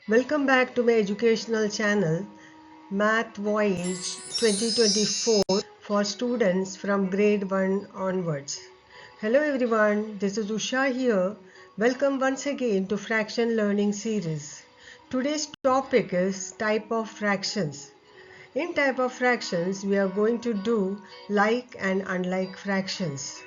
Welcome back to my educational channel Math Voyage 2024 for students from grade 1 onwards. Hello everyone, this is Usha here. Welcome once again to Fraction Learning Series. Today's topic is type of fractions. In type of fractions, we are going to do like and unlike fractions.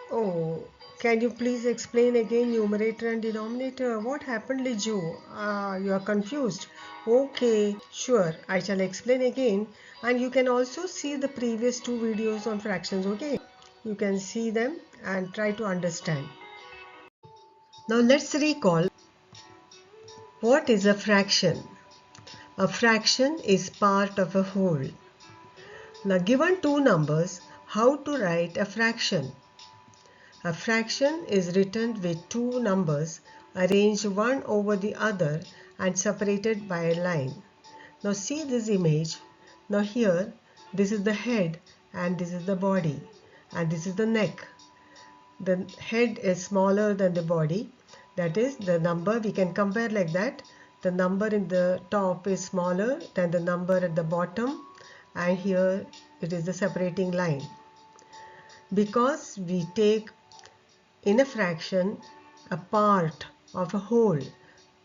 Oh, can you please explain again numerator and denominator? What happened, Liju? You are confused. Okay, sure. I shall explain again. And you can also see the previous two videos on fractions, okay? You can see them and try to understand. Now let's recall what is a fraction. A fraction is part of a whole. Now given two numbers, how to write a fraction? A fraction is written with two numbers arranged one over the other and separated by a line. Now see this image. Now here, this is the head and this is the body and this is the neck. The head is smaller than the body. That is the number we can compare like that. The number in the top is smaller than the number at the bottom, and here it is the separating line. Because we take in a fraction a part of a whole,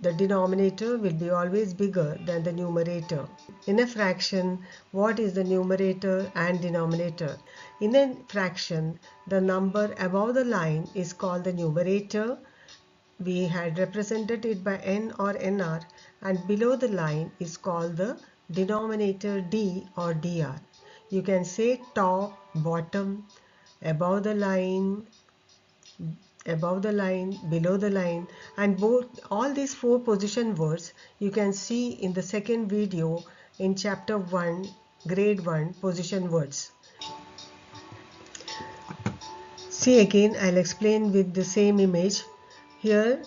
the denominator will be always bigger than the numerator. In a fraction, what is the numerator and denominator? In a fraction, the number above the line is called the numerator. We had represented it by n or nr, and below the line is called the denominator d or dr. You can say top, bottom, above the line, below the line, and both all these four position words you can see in the second video in chapter 1 grade 1 position words. See again, I'll explain with the same image. Here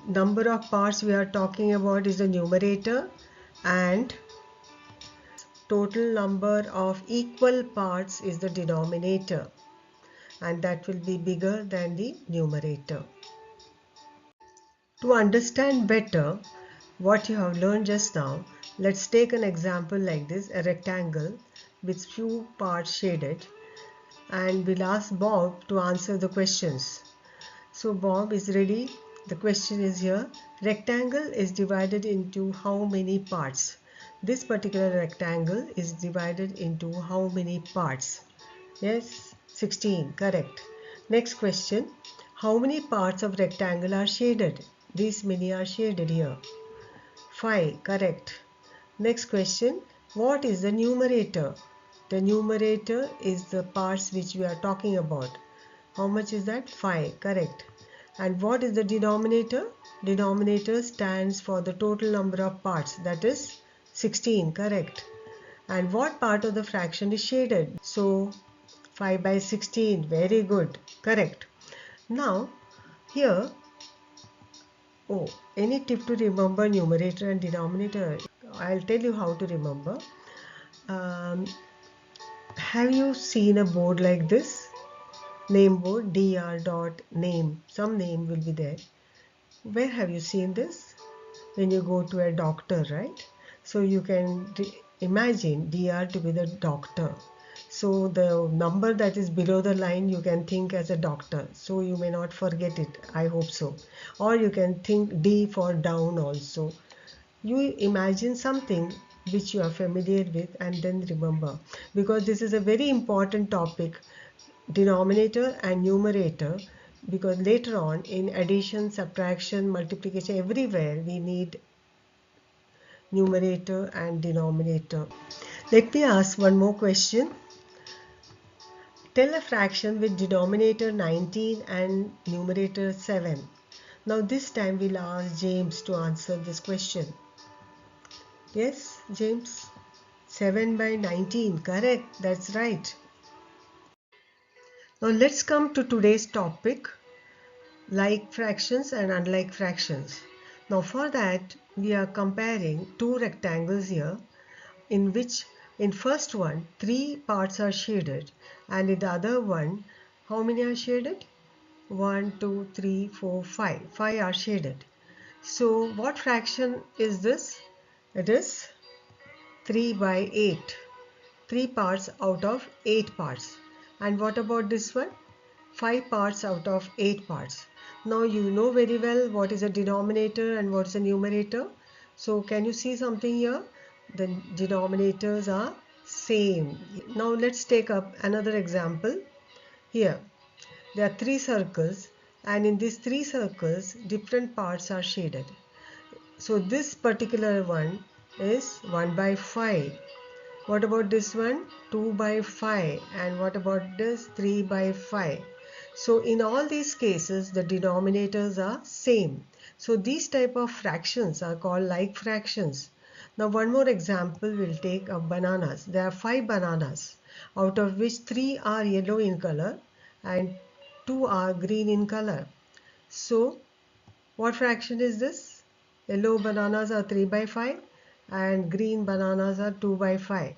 number of parts we are talking about is the numerator, and total number of equal parts is the denominator, and that will be bigger than the numerator. To understand better what you have learned just now, let's take an example like this, a rectangle with few parts shaded, and we'll ask Bob to answer the questions. So Bob is ready. The question is here. Rectangle is divided into how many parts? This particular rectangle is divided into how many parts? Yes, 16, correct. Next question. How many parts of rectangle are shaded? These many are shaded here. 5, correct. Next question. What is the numerator? The numerator is the parts which we are talking about. How much is that? 5, correct. And what is the denominator? Denominator stands for the total number of parts, that is 16, correct. And what part of the fraction is shaded? So 5 by 16, very good, correct. Now here, any tip to remember numerator and denominator? I'll tell you how to remember. Have you seen a board like this? Name board, dr dot name, some name will be there. Where have you seen this? When you go to a doctor, right? So you can imagine dr to be the doctor. So the number that is below the line you can think as a doctor. So you may not forget it. I hope so. Or you can think D for down also. You imagine something which you are familiar with and then remember. Because this is a very important topic, denominator and numerator. Because later on in addition, subtraction, multiplication, everywhere we need numerator and denominator. Let me ask one more question. Tell a fraction with denominator 19 and numerator 7. Now this time we'll ask James to answer this question. Yes, James? 7 by 19, correct, that's right. Now let's come to today's topic, like fractions and unlike fractions. Now for that we are comparing two rectangles here, in which in first one 3 parts are shaded, and in the other one how many are shaded? 1, 2, 3, 4, 5. 5 are shaded. So what fraction is this? It is 3 by 8. 3 parts out of 8 parts. And what about this one? 5 parts out of 8 parts. Now you know very well what is a denominator and what is a numerator. So can you see something here? The denominators are same. Now let's take up another example. Here there are 3 circles, and in these 3 circles different parts are shaded. So this particular one is 1 by 5. What about this one? 2 by 5. And what about this? 3 by 5. So in all these cases the denominators are same. So these type of fractions are called like fractions. Now one more example we'll take of bananas. There are 5 bananas, out of which 3 are yellow in color and 2 are green in color. So what fraction is this? Yellow bananas are 3 by 5 and green bananas are 2 by 5.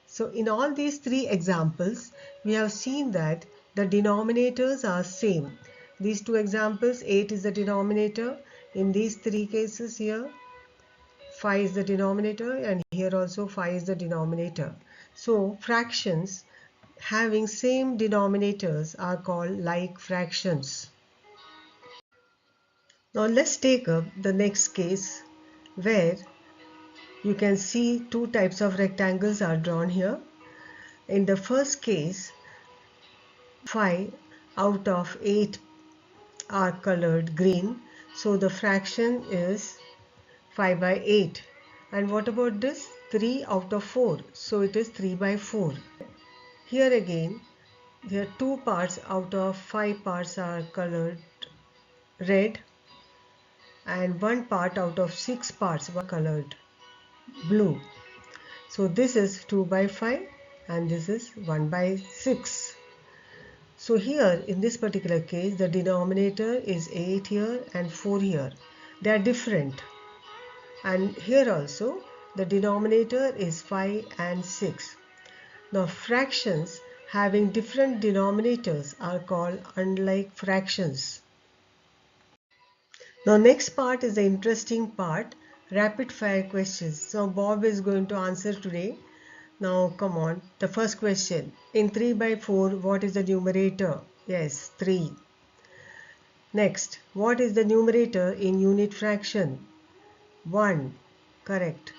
So in all these 3 examples, we have seen that the denominators are same. These 2 examples, 8 is the denominator. In these 3 cases here, 5 is the denominator, and here also 5 is the denominator. So fractions having same denominators are called like fractions. Now let's take up the next case where you can see 2 types of rectangles are drawn here. In the first case, 5 out of 8 are colored green, so the fraction is 5 by 8. And what about this? 3 out of 4, so it is 3 by 4. Here again, there are 2 parts out of 5 parts are colored red, and 1 part out of 6 parts were colored blue. So this is 2 by 5 and this is 1 by 6. So here in this particular case the denominator is 8 here and 4 here. They are different. And here also the denominator is 5 and 6. Now fractions having different denominators are called unlike fractions. Now next part is the interesting part, rapid fire questions. So Bob is going to answer today. Now come on, the first question. In 3 by 4, what is the numerator? Yes, 3. Next, what is the numerator in unit fraction? 1. Correct.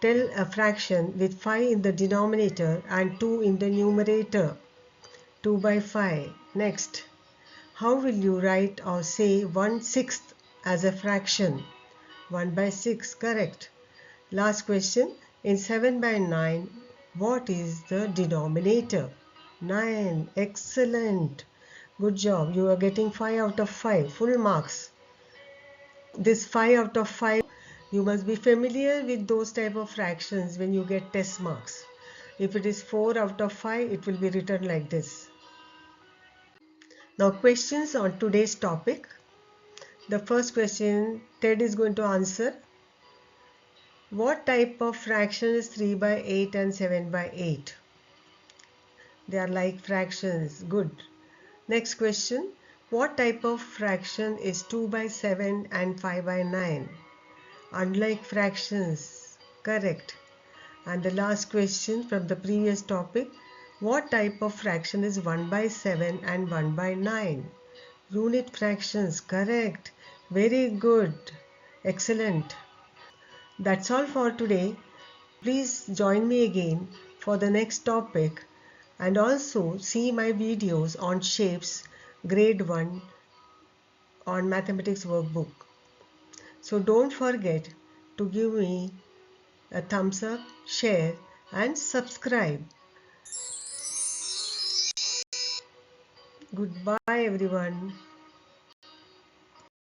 Tell a fraction with 5 in the denominator and 2 in the numerator. 2 by 5. Next, how will you write or say 1/6 as a fraction? 1 by 6. Correct. Last question. In 7 by 9, what is the denominator? 9. Excellent. Good job. You are getting 5 out of 5. Full marks. This 5 out of 5, you must be familiar with those type of fractions when you get test marks. If it is 4 out of 5, it will be written like this. Now questions on today's topic. The first question Ted is going to answer. What type of fraction is 3 by 8 and 7 by 8? They are like fractions. Good. Next question. What type of fraction is 2 by 7 and 5 by 9? Unlike fractions. Correct. And the last question from the previous topic. What type of fraction is 1 by 7 and 1 by 9? Unit fractions. Correct. Very good. Excellent. That's all for today. Please join me again for the next topic and also see my videos on shapes grade 1 on mathematics workbook. So don't forget to give me a thumbs up, share and subscribe. Goodbye everyone.